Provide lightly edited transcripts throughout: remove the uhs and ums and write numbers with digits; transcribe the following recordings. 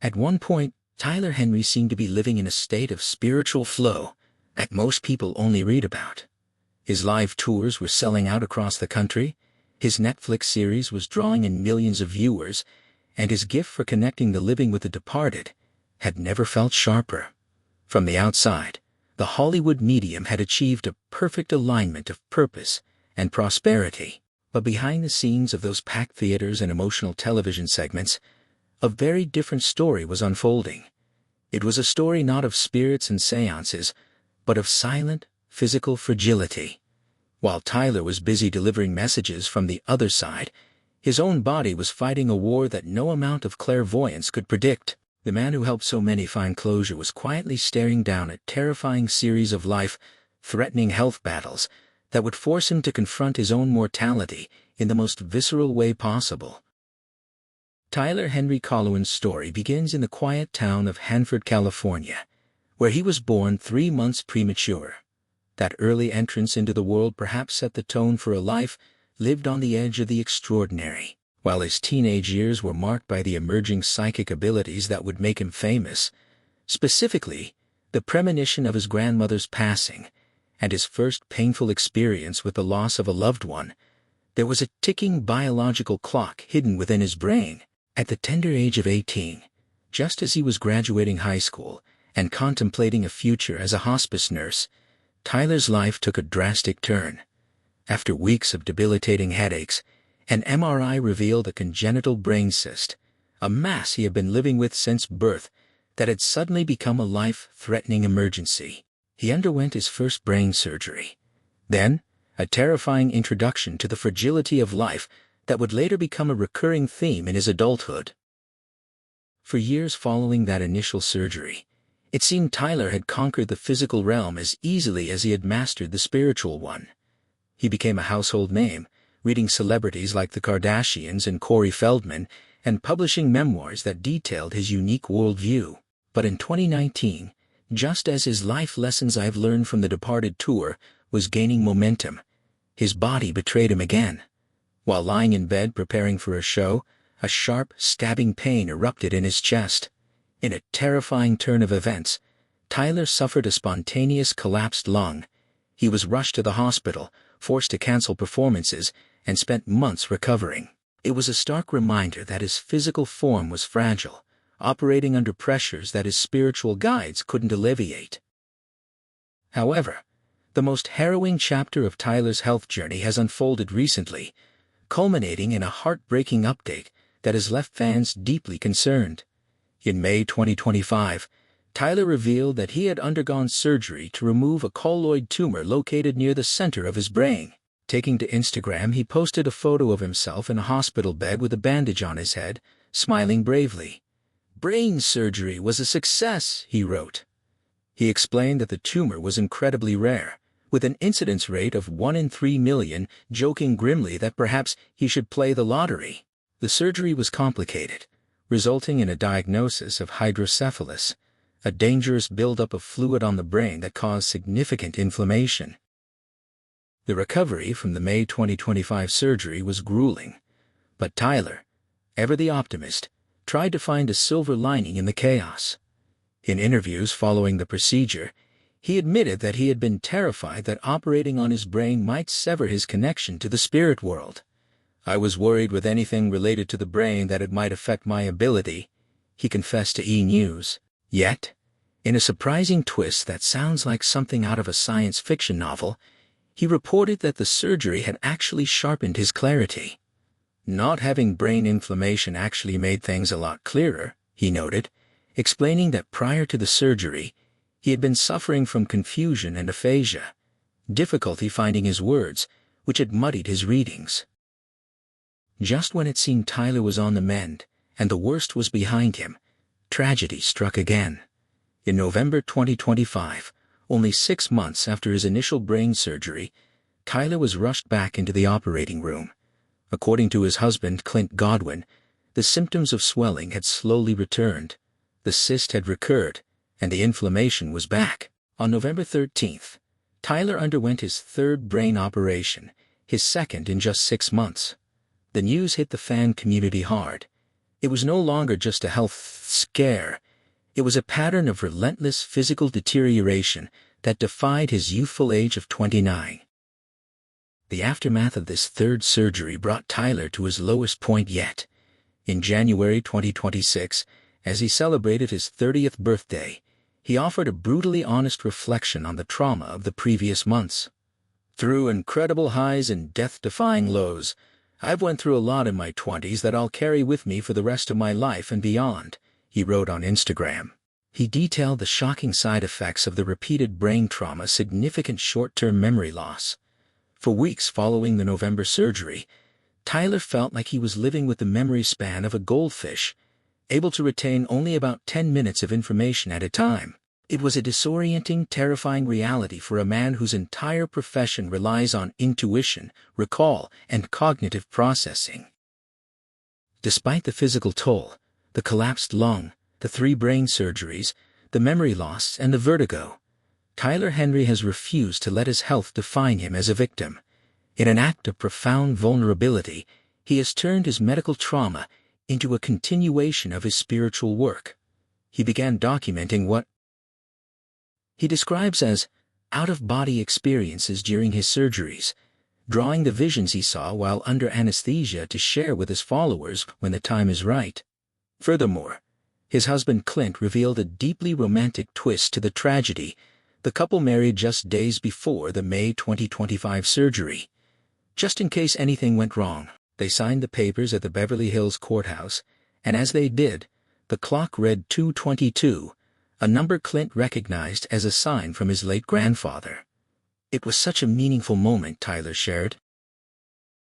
At one point, Tyler Henry seemed to be living in a state of spiritual flow that most people only read about. His live tours were selling out across the country, his Netflix series was drawing in millions of viewers, and his gift for connecting the living with the departed had never felt sharper. From the outside, the Hollywood medium had achieved a perfect alignment of purpose and prosperity. But behind the scenes of those packed theaters and emotional television segments, a very different story was unfolding. It was a story not of spirits and seances, but of silent, physical fragility. While Tyler was busy delivering messages from the other side, his own body was fighting a war that no amount of clairvoyance could predict. The man who helped so many find closure was quietly staring down a terrifying series of life-threatening health battles that would force him to confront his own mortality in the most visceral way possible. Tyler Henry Colowan's story begins in the quiet town of Hanford, California, where he was born 3 months premature. That early entrance into the world perhaps set the tone for a life lived on the edge of the extraordinary. While his teenage years were marked by the emerging psychic abilities that would make him famous, specifically the premonition of his grandmother's passing and his first painful experience with the loss of a loved one, there was a ticking biological clock hidden within his brain. At the tender age of 18, just as he was graduating high school and contemplating a future as a hospice nurse, Tyler's life took a drastic turn. After weeks of debilitating headaches, an MRI revealed a congenital brain cyst, a mass he had been living with since birth that had suddenly become a life-threatening emergency. He underwent his first brain surgery. Then, a terrifying introduction to the fragility of life that would later become a recurring theme in his adulthood. For years following that initial surgery, it seemed Tyler had conquered the physical realm as easily as he had mastered the spiritual one. He became a household name, reading celebrities like the Kardashians and Corey Feldman, and publishing memoirs that detailed his unique worldview. But in 2019, just as his Life Lessons I've Learned from the Departed tour was gaining momentum, his body betrayed him again. While lying in bed preparing for a show, a sharp, stabbing pain erupted in his chest. In a terrifying turn of events, Tyler suffered a spontaneous collapsed lung. He was rushed to the hospital, forced to cancel performances, and spent months recovering. It was a stark reminder that his physical form was fragile, operating under pressures that his spiritual guides couldn't alleviate. However, the most harrowing chapter of Tyler's health journey has unfolded recently, culminating in a heartbreaking update that has left fans deeply concerned. In May 2025, Tyler revealed that he had undergone surgery to remove a colloid tumor located near the center of his brain. Taking to Instagram, he posted a photo of himself in a hospital bed with a bandage on his head, smiling bravely. "Brain surgery was a success," he wrote. He explained that the tumor was incredibly rare, with an incidence rate of 1 in 3 million, joking grimly that perhaps he should play the lottery. The surgery was complicated, resulting in a diagnosis of hydrocephalus, a dangerous buildup of fluid on the brain that caused significant inflammation. The recovery from the May 2025 surgery was grueling, but Tyler, ever the optimist, tried to find a silver lining in the chaos. In interviews following the procedure, he admitted that he had been terrified that operating on his brain might sever his connection to the spirit world. "I was worried with anything related to the brain that it might affect my ability," he confessed to E! News. Yet, in a surprising twist that sounds like something out of a science fiction novel, he reported that the surgery had actually sharpened his clarity. "Not having brain inflammation actually made things a lot clearer," he noted, explaining that prior to the surgery, he had been suffering from confusion and aphasia, difficulty finding his words, which had muddied his readings. Just when it seemed Tyler was on the mend and the worst was behind him, tragedy struck again. In November 2025, only 6 months after his initial brain surgery, Tyler was rushed back into the operating room. According to his husband, Clint Godwin, the symptoms of swelling had slowly returned, the cyst had recurred, and the inflammation was back. On November 13th, Tyler underwent his 3rd brain operation, his 2nd in just 6 months. The news hit the fan community hard. It was no longer just a health scare. It was a pattern of relentless physical deterioration that defied his youthful age of 29. The aftermath of this third surgery brought Tyler to his lowest point yet. In January 2026, as he celebrated his 30th birthday, he offered a brutally honest reflection on the trauma of the previous months. "Through incredible highs and death-defying lows, I've went through a lot in my 20s that I'll carry with me for the rest of my life and beyond," he wrote on Instagram. He detailed the shocking side effects of the repeated brain trauma, significant short-term memory loss. For weeks following the November surgery, Tyler felt like he was living with the memory span of a goldfish, able to retain only about 10 minutes of information at a time. It was a disorienting, terrifying reality for a man whose entire profession relies on intuition, recall, and cognitive processing. Despite the physical toll, the collapsed lung, the 3 brain surgeries, the memory loss, and the vertigo, Tyler Henry has refused to let his health define him as a victim. In an act of profound vulnerability, he has turned his medical trauma into a continuation of his spiritual work. He began documenting what he describes as out-of-body experiences during his surgeries, drawing the visions he saw while under anesthesia to share with his followers when the time is right. Furthermore, his husband Clint revealed a deeply romantic twist to the tragedy. The couple married just days before the May 2025 surgery. Just in case anything went wrong, they signed the papers at the Beverly Hills courthouse, and as they did, the clock read 2:22, a number Clint recognized as a sign from his late grandfather. "It was such a meaningful moment," Tyler shared.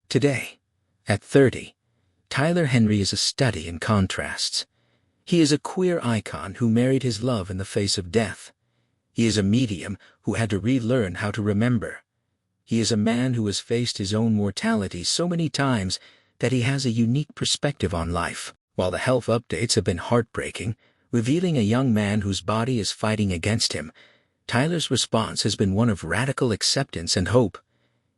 Today, at 30, Tyler Henry is a study in contrasts. He is a queer icon who married his love in the face of death. He is a medium who had to relearn how to remember. He is a man who has faced his own mortality so many times that he has a unique perspective on life. While the health updates have been heartbreaking, revealing a young man whose body is fighting against him, Tyler's response has been one of radical acceptance and hope.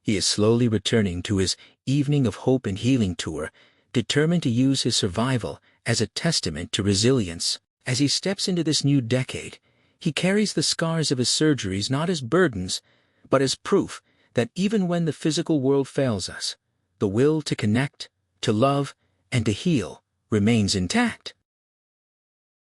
He is slowly returning to his Evening of Hope and Healing tour, determined to use his survival as a testament to resilience. As he steps into this new decade, he carries the scars of his surgeries not as burdens, but as proof that even when the physical world fails us, the will to connect, to love, and to heal remains intact.